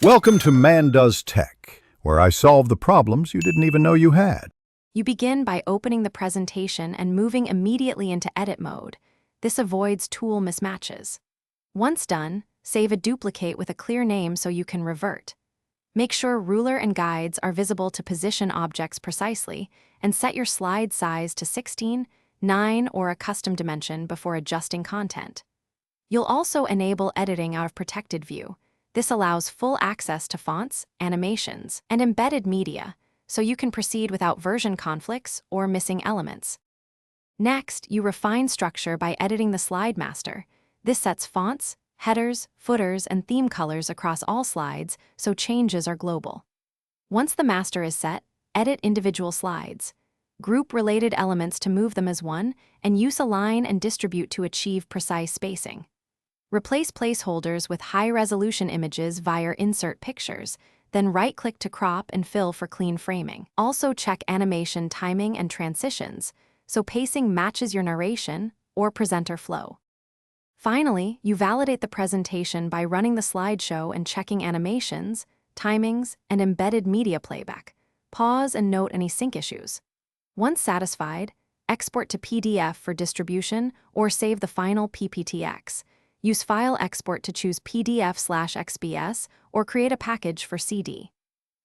Welcome to Man Does Tech, where I solve the problems you didn't even know you had. You begin by opening the presentation and moving immediately into edit mode. This avoids tool mismatches. Once done, save a duplicate with a clear name so you can revert. Make sure ruler and guides are visible to position objects precisely, and set your slide size to 16, 9, or a custom dimension before adjusting content. You'll also enable editing out of protected view. This allows full access to fonts, animations, and embedded media, so you can proceed without version conflicts or missing elements. Next, you refine structure by editing the slide master. This sets fonts, headers, footers, and theme colors across all slides, so changes are global. Once the master is set, edit individual slides. Group related elements to move them as one, and use align and distribute to achieve precise spacing. Replace placeholders with high-resolution images via Insert Pictures, then right-click to crop and fill for clean framing. Also check animation timing and transitions, so pacing matches your narration or presenter flow. Finally, you validate the presentation by running the slideshow and checking animations, timings, and embedded media playback. Pause and note any sync issues. Once satisfied, export to PDF for distribution or save the final PPTX. Use File Export to choose PDF/XPS or create a package for CD.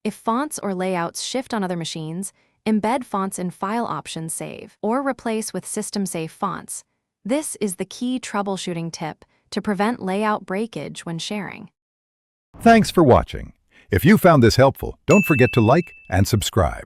If fonts or layouts shift on other machines, embed fonts in File Options Save or replace with System-Safe fonts. This is the key troubleshooting tip to prevent layout breakage when sharing. Thanks for watching. If you found this helpful, don't forget to like and subscribe.